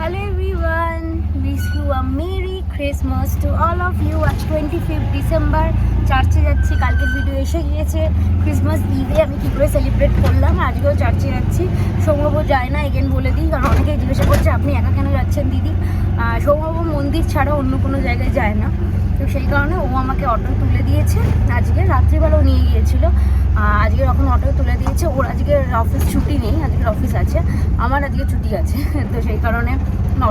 Hello everyone, wish you a Merry Christmas to all of you. আজ 25 December, চার্চে যাচ্ছি। কালকের ভিডিও এসে গিয়েছে ক্রিসমাস ইভে আমি কী করে সেলিব্রেট করলাম। আজকেও চার্চে যাচ্ছি। সৌম্যবাবু যায় না, এগেন বলে দিই, কারণ অনেকেই জিজ্ঞাসা করছে আপনি একা কেন যাচ্ছেন দিদি। সৌম্যবাবু মন্দির ছাড়া অন্য কোনো জায়গায় যায় না, তো সেই কারণে ও আমাকে অটো তুলে দিয়েছে। আজকে রাত্রিবেলাও নিয়ে গিয়েছিল, আজকে যখন অটো তুলে দিয়েছে। ওর আজকে অফিস ছুটি নেই, আজকের অফিস আছে, আমার আজকে ছুটি আছে, তো সেই কারণে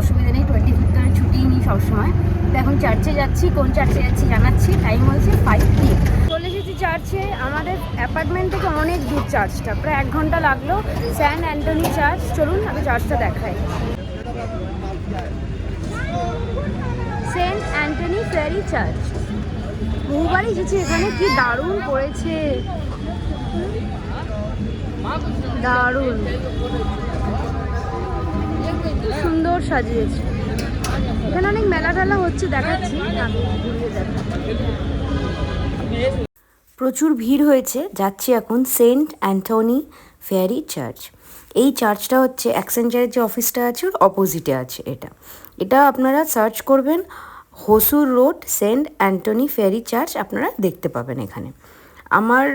অসুবিধা নেই। 25 আমি ছুটিই নিই সবসময়। তো এখন চার্চে যাচ্ছি, কোন চার্চে যাচ্ছি জানাচ্ছি। টাইম হয়েছে 5 PM। চলে এসেছি চার্চে। আমাদের অ্যাপার্টমেন্ট থেকে অনেক দূর চার্চটা, প্রায় 1 ঘন্টা লাগলো। Saint Anthony church. চলুন আগে চার্চটা দেখাই। সেন্ট অ্যান্টনি ফেরি চার্চ, বহুবারই এসেছি এখানে। কি দারুণ করেছে, দারুণ সুন্দর সাজিয়েছে। এখানে অনেক মেলা টেলা হচ্ছে, দেখাচ্ছি। প্রচুর ভিড় হয়েছে। যাচ্ছি এখন সেন্ট অ্যান্টনি ফেরি চার্চ। এই চার্চটা হচ্ছে অ্যাক্সেঞ্জারের যে অফিসটা আছে ওর অপোজিটে আছে। এটা আপনারা সার্চ করবেন, Hosur road Saint Anthony friary church, আপনারা দেখতে পাবেন এখানে। আমার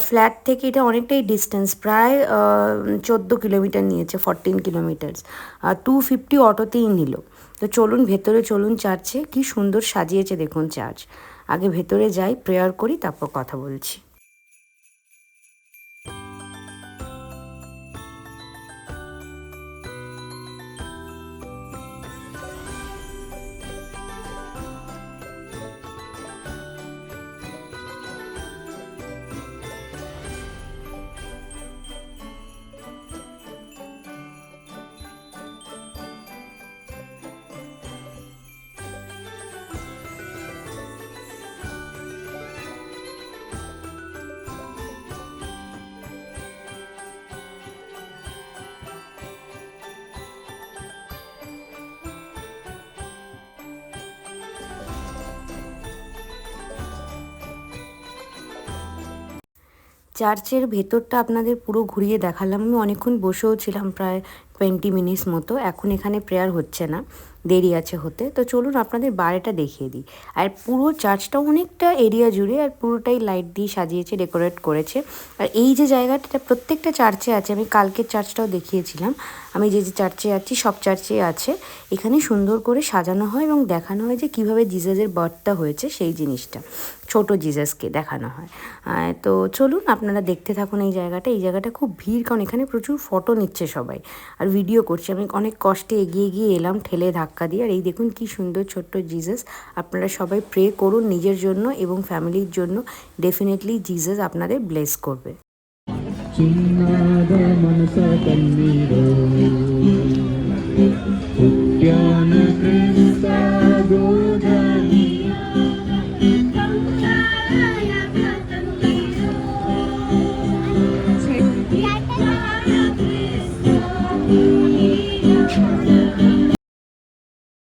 ফ্ল্যাট থেকে এটা অনেকটাই ডিস্টেন্স, প্রায় 14 কিলোমিটার নিয়েছে, 14 কিলোমিটার্স। 250 অটোতেই নিল। তো চলুন ভেতরে, চলুন চার্চে। কি সুন্দর সাজিয়েছে দেখুন চার্চ। আগে ভেতরে যাই, প্রেয়ার করি, তারপর কথা বলছি। চার্চের ভেতরটা আপনাদের পুরো ঘুরিয়ে দেখালাম। আমি অনেকক্ষণ বসেও ছিলাম, প্রায় 20 মিনিটস মতো। এখন এখানে প্রেয়ার হচ্ছে না, দেরি আছে হতে। তো চলুন আপনাদের বাইরেটা দেখিয়ে দিই। আর পুরো চার্চটা অনেকটা এরিয়া জুড়ে, আর পুরোটাই লাইট দিয়ে সাজিয়েছে, ডেকোরেট করেছে। আর এই যে জায়গাটা, এটা প্রত্যেকটা চার্চে আছে। আমি কালকের চার্চটাও দেখিয়েছিলাম। আমি যে যে চার্চে যাচ্ছি সব চার্চে আছে। এখানে সুন্দর করে সাজানো হয় এবং দেখানো হয় যে কীভাবে জিজাসের বার্থটা হয়েছে, সেই জিনিসটা ছোট জিজাসকে দেখানো হয়। তো চলুন আপনারা দেখতে থাকুন এই জায়গাটা। এই জায়গাটা খুব ভিড়, কারণ এখানে প্রচুর ফটো নিচ্ছে সবাই আর ভিডিও করছে। আমি অনেক কষ্টে এগিয়ে গিয়ে এলাম ঠেলে ধাক্কা দিয়ে। আর এই দেখুন কি সুন্দর ছোট্ট জিজাস। আপনারা সবাই প্রে করুন নিজের জন্য এবং ফ্যামিলির জন্য। ডেফিনেটলি জিজাস আপনাদের ব্লেস করবে।